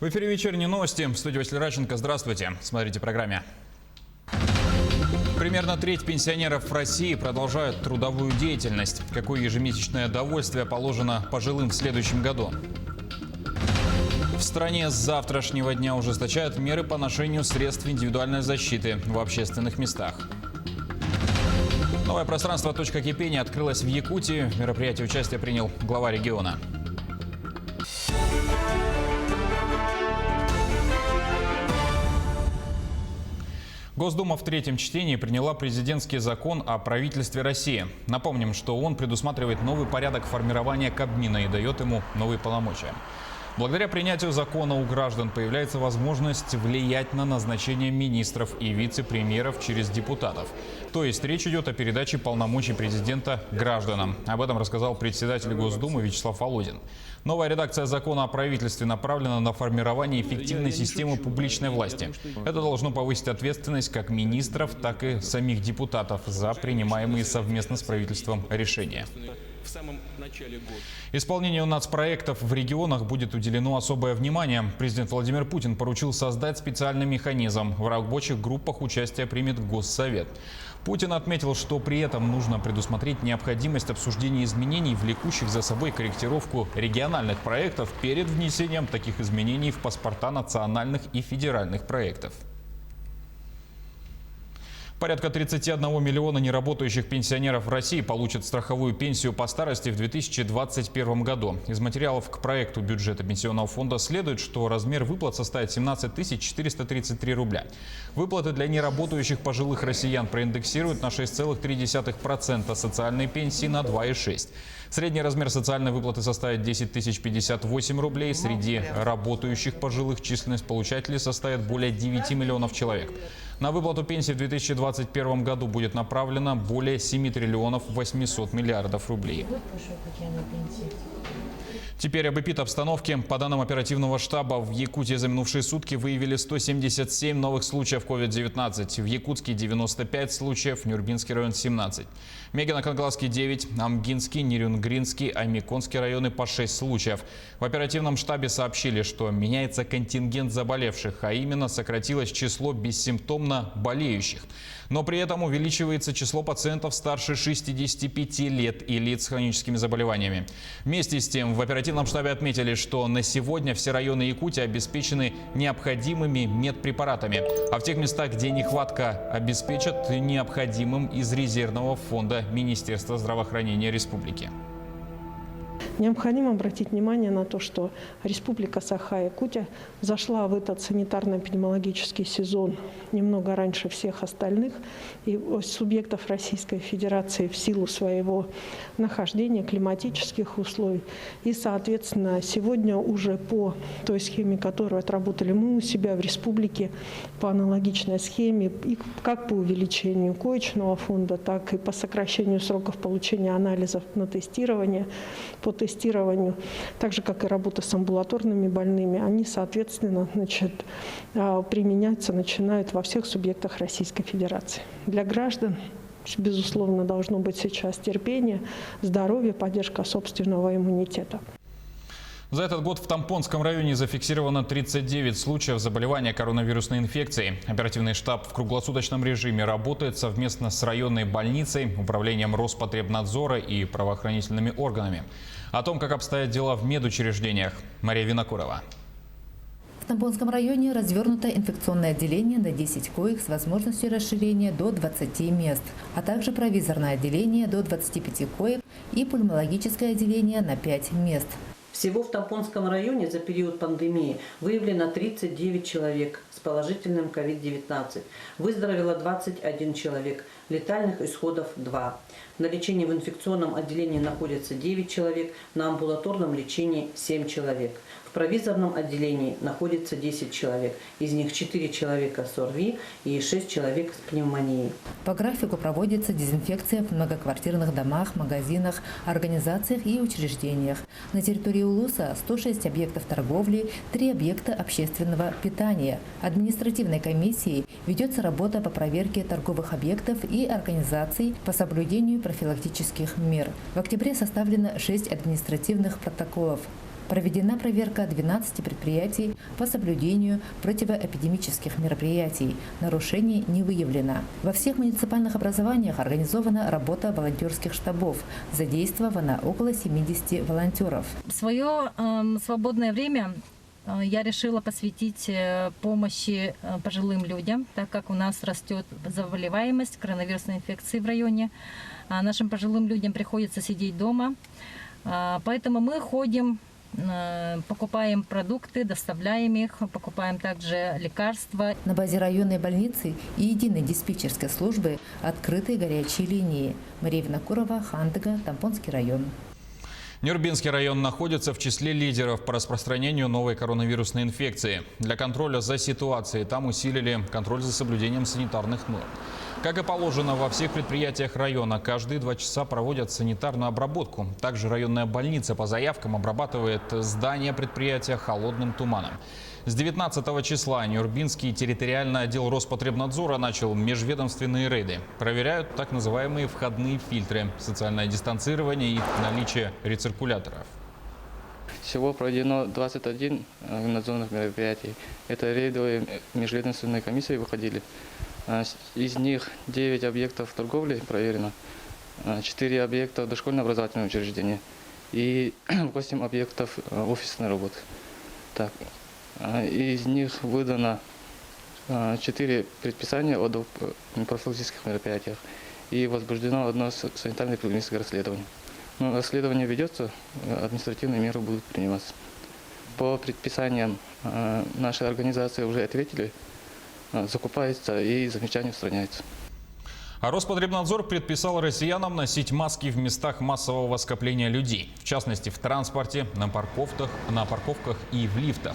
В эфире вечерние новости. В студии Василий Раченко. Здравствуйте. Смотрите в программе. Примерно треть пенсионеров в России продолжают трудовую деятельность. Какое ежемесячное довольствие положено пожилым в следующем году? В стране с завтрашнего дня ужесточают меры по ношению средств индивидуальной защиты в общественных местах. Новое пространство «Точка кипения» открылось в Якутии. В мероприятии участие принял глава региона. Госдума в третьем чтении приняла президентский закон о правительстве России. Напомним, что он предусматривает новый порядок формирования Кабмина и дает ему новые полномочия. Благодаря принятию закона у граждан появляется возможность влиять на назначение министров и вице-премьеров через депутатов. То есть речь идет о передаче полномочий президента гражданам. Об этом рассказал председатель Госдумы Вячеслав Володин. Новая редакция закона о правительстве направлена на формирование эффективной системы публичной власти. Это должно повысить ответственность как министров, так и самих депутатов за принимаемые совместно с правительством решения. В самом начале года. Исполнению нацпроектов в регионах будет уделено особое внимание. Президент Владимир Путин поручил создать специальный механизм. В рабочих группах участие примет Госсовет. Путин отметил, что при этом нужно предусмотреть необходимость обсуждения изменений, влекущих за собой корректировку региональных проектов перед внесением таких изменений в паспорта национальных и федеральных проектов. Порядка 31 миллиона неработающих пенсионеров в России получат страховую пенсию по старости в 2021 году. Из материалов к проекту бюджета Пенсионного фонда следует, что размер выплат составит 17 433 рубля. Выплаты для неработающих пожилых россиян проиндексируют на 6,3%, социальные пенсии на 2,6%. Средний размер социальной выплаты составит 10 058 рублей. Среди работающих пожилых численность получателей составит более 9 миллионов человек. На выплату пенсии в 2021 году будет направлено более 7 триллионов 800 миллиардов рублей. Теперь об эпидобстановке. По данным оперативного штаба, в Якутии за минувшие сутки выявили 177 новых случаев COVID-19. В Якутске 95 случаев, в Нюрбинский район 17. Мегино-Кангаласский 9, Амгинский, Нерюнгринский, Аймиконский районы по 6 случаев. В оперативном штабе сообщили, что меняется контингент заболевших, а именно сократилось число бессимптомно болеющих. Но при этом увеличивается число пациентов старше 65 лет и лиц с хроническими заболеваниями. Вместе с тем в оперативном штабе отметили, что на сегодня все районы Якутии обеспечены необходимыми медпрепаратами. А в тех местах, где нехватка, обеспечат необходимым из резервного фонда Министерства здравоохранения Республики. Необходимо обратить внимание на то, что Республика Саха-Якутия зашла в этот санитарно-эпидемиологический сезон немного раньше всех остальных и субъектов Российской Федерации в силу своего нахождения, климатических условий. И, соответственно, сегодня уже по той схеме, которую отработали мы у себя в республике, по аналогичной схеме, и как по увеличению коечного фонда, так и по сокращению сроков получения анализов на тестирование, по тестированию, так же, как и работа с амбулаторными больными, они, соответственно, применяться начинают во всех субъектах Российской Федерации. Для граждан, безусловно, должно быть сейчас терпение, здоровье, поддержка собственного иммунитета. За этот год в Тампонском районе зафиксировано 39 случаев заболевания коронавирусной инфекцией. Оперативный штаб в круглосуточном режиме работает совместно с районной больницей, управлением Роспотребнадзора и правоохранительными органами. О том, как обстоят дела в медучреждениях, Мария Винокурова. В Тампонском районе развернуто инфекционное отделение на 10 коек с возможностью расширения до 20 мест, а также провизорное отделение до 25 коек и пульмонологическое отделение на 5 мест. Всего в Тампонском районе за период пандемии выявлено 39 человек с положительным COVID-19. Выздоровело 21 человек, летальных исходов 2. На лечении в инфекционном отделении находится 9 человек, на амбулаторном лечении 7 человек. В провизорном отделении находится 10 человек, из них 4 человека с ОРВИ и 6 человек с пневмонией. По графику проводится дезинфекция в многоквартирных домах, магазинах, организациях и учреждениях. На территории Улуса 106 объектов торговли, 3 объекта общественного питания. Административной комиссией ведется работа по проверке торговых объектов и организаций по соблюдению профилактических мер. В октябре составлено 6 административных протоколов. Проведена проверка 12 предприятий по соблюдению противоэпидемических мероприятий. Нарушений не выявлено. Во всех муниципальных образованиях организована работа волонтерских штабов. Задействовано около 70 волонтеров. Свое свободное время я решила посвятить помощи пожилым людям, так как у нас растет заболеваемость коронавирусной инфекции в районе. Нашим пожилым людям приходится сидеть дома, поэтому мы ходим, покупаем продукты, доставляем их, покупаем также лекарства. На базе районной больницы и единой диспетчерской службы открыты горячие линии. Мария Винокурова, Хандыга, Тампонский район. Нюрбинский район находится в числе лидеров по распространению новой коронавирусной инфекции. Для контроля за ситуацией там усилили контроль за соблюдением санитарных норм. Как и положено, во всех предприятиях района каждые 2 часа проводят санитарную обработку. Также районная больница по заявкам обрабатывает здание предприятия холодным туманом. С 19 числа Нюрбинский территориальный отдел Роспотребнадзора начал межведомственные рейды. Проверяют так называемые входные фильтры, социальное дистанцирование и наличие рециркуляторов. Всего проведено 21 надзорных мероприятий. Это рейдовые межведомственные комиссии выходили. Из них 9 объектов торговли проверено, 4 объекта дошкольно-образовательного учреждения и 8 объектов офисной работы. Так, из них выдано 4 предписания о профилактических мероприятиях и возбуждено одно санитарно-эпидемиологическое расследование. Но расследование ведется, административные меры будут приниматься. По предписаниям нашей организации уже ответили, закупается и замечания устраняются. А Роспотребнадзор предписал россиянам носить маски в местах массового скопления людей. В частности, в транспорте, на парковках и в лифтах.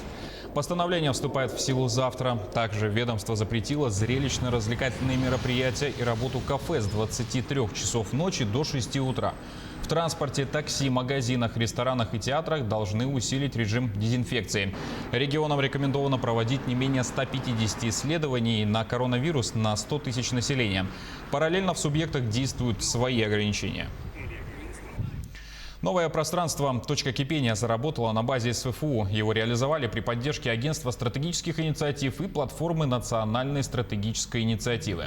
Постановление вступает в силу завтра. Также ведомство запретило зрелищно-развлекательные мероприятия и работу кафе с 23 часов ночи до 6 утра. В транспорте, такси, магазинах, ресторанах и театрах должны усилить режим дезинфекции. Регионам рекомендовано проводить не менее 150 исследований на коронавирус на 100 тысяч населения. Параллельно в субъектах действуют свои ограничения. Новое пространство «Точка кипения» заработало на базе СФУ. Его реализовали при поддержке Агентства стратегических инициатив и платформы национальной стратегической инициативы.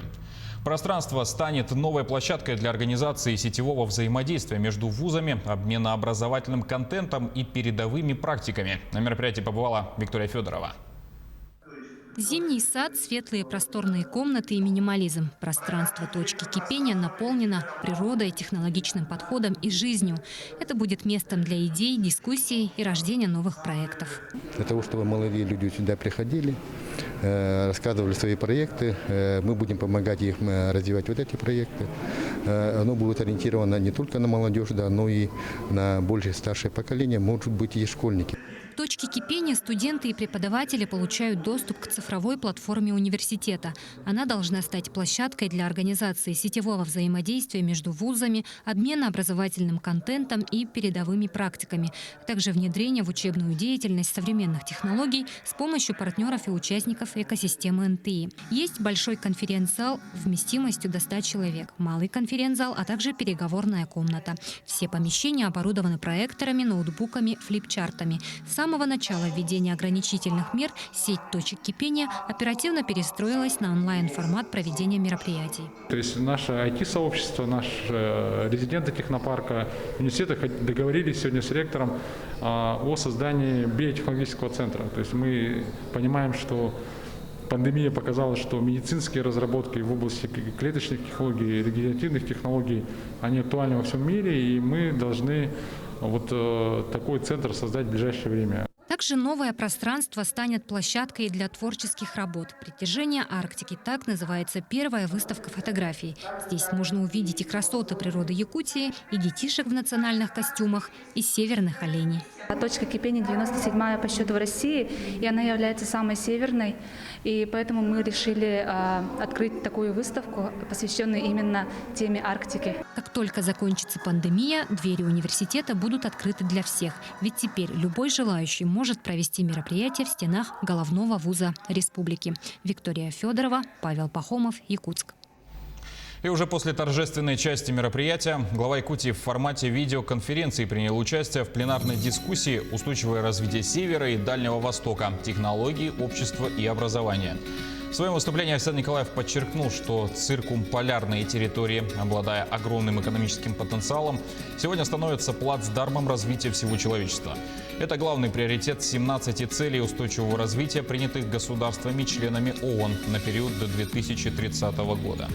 Пространство станет новой площадкой для организации сетевого взаимодействия между вузами, обмена образовательным контентом и передовыми практиками. На мероприятии побывала Виктория Федорова. Зимний сад, светлые просторные комнаты и минимализм. Пространство «Точки кипения» наполнено природой, технологичным подходом и жизнью. Это будет местом для идей, дискуссий и рождения новых проектов. Для того, чтобы молодые люди сюда приходили, рассказывали свои проекты, мы будем помогать им развивать вот эти проекты. Оно будет ориентировано не только на молодежь, да, но и на более старшее поколение, может быть, и школьники. В «Точке кипения» студенты и преподаватели получают доступ к цифровой платформе университета. Она должна стать площадкой для организации сетевого взаимодействия между вузами, обмена образовательным контентом и передовыми практиками, а также внедрения в учебную деятельность современных технологий с помощью партнеров и участников экосистемы НТИ. Есть большой конференц-зал вместимостью до 100 человек, малый конференц-зал, а также переговорная комната. Все помещения оборудованы проекторами, ноутбуками, флипчартами. С самого начала введения ограничительных мер сеть «Точек кипения» оперативно перестроилась на онлайн-формат проведения мероприятий. То есть наше IT-сообщество, наши резиденты технопарка, университета договорились сегодня с ректором о создании биотехнологического центра. То есть мы понимаем, что пандемия показала, что медицинские разработки в области клеточных технологий, регенеративных технологий, они актуальны во всем мире, и мы должны вот такой центр создать в ближайшее время. Также новое пространство станет площадкой для творческих работ. «Притяжение Арктики» – так называется первая выставка фотографий. Здесь можно увидеть и красоты природы Якутии, и детишек в национальных костюмах, и северных оленей. «Точка кипения» 97-я по счету в России, и она является самой северной. И поэтому мы решили открыть такую выставку, посвященную именно теме Арктики. Как только закончится пандемия, двери университета будут открыты для всех. Ведь теперь любой желающий может провести мероприятие в стенах головного вуза республики. Виктория Федорова, Павел Пахомов, Якутск. И уже после торжественной части мероприятия глава Якутии в формате видеоконференции принял участие в пленарной дискуссии «Устойчивое развитие Севера и Дальнего Востока. Технологии, общество и образование». В своем выступлении Арсен Николаев подчеркнул, что циркумполярные территории, обладая огромным экономическим потенциалом, сегодня становятся плацдармом развития всего человечества. Это главный приоритет 17 целей устойчивого развития, принятых государствами-членами ООН на период до 2030 года.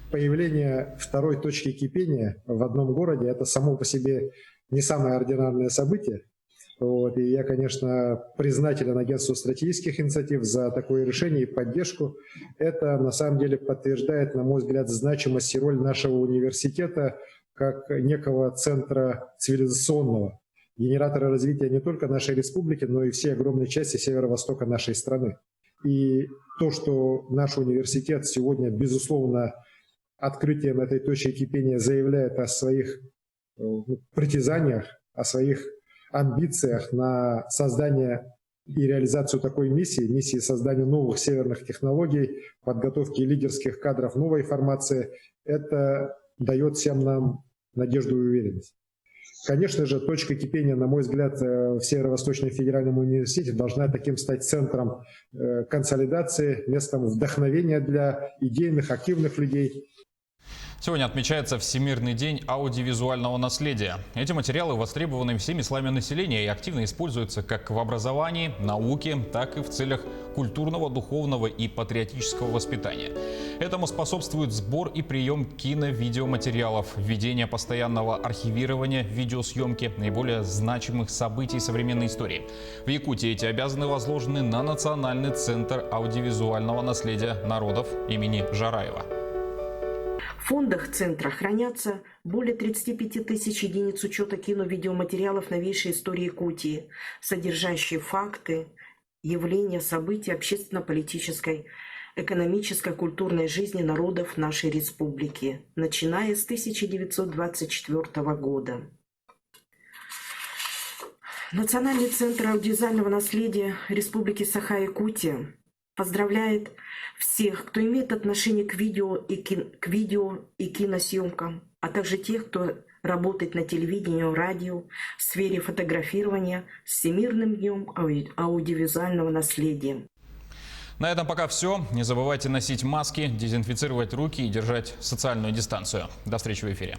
Появление второй точки кипения в одном городе – это само по себе не самое ординарное событие. И я, конечно, признателен агентству стратегических инициатив за такое решение и поддержку. Это, на самом деле, подтверждает, на мой взгляд, значимость и роль нашего университета как некого центра цивилизационного, генератора развития не только нашей республики, но и всей огромной части северо-востока нашей страны. И то, что наш университет сегодня, безусловно, открытием этой точки кипения заявляет о своих притязаниях, о своих амбициях на создание и реализацию такой миссии создания новых северных технологий, подготовки лидерских кадров новой формации, это дает всем нам надежду и уверенность. Конечно же, точка кипения, на мой взгляд, в Северо-Восточном федеральном университете должна таким стать центром консолидации, местом вдохновения для идейных, активных людей. Сегодня отмечается Всемирный день аудиовизуального наследия. Эти материалы востребованы всеми слоями населения и активно используются как в образовании, науке, так и в целях культурного, духовного и патриотического воспитания. Этому способствует сбор и прием кино-видеоматериалов, введение постоянного архивирования, видеосъемки наиболее значимых событий современной истории. В Якутии эти обязанности возложены на Национальный центр аудиовизуального наследия народов имени Жараева. В фондах центра хранятся более 35 тысяч единиц учета кино-видеоматериалов новейшей истории Якутии, содержащие факты, явления, события общественно-политической, экономической, культурной жизни народов нашей республики, начиная с 1924 года. Национальный центр аудиовизуального наследия Республики Саха-Якутия поздравляет всех, кто имеет отношение к видео и киносъемкам, а также тех, кто работает на телевидении, радио, в сфере фотографирования с Всемирным днем аудиовизуального наследия. На этом пока все. Не забывайте носить маски, дезинфицировать руки и держать социальную дистанцию. До встречи в эфире.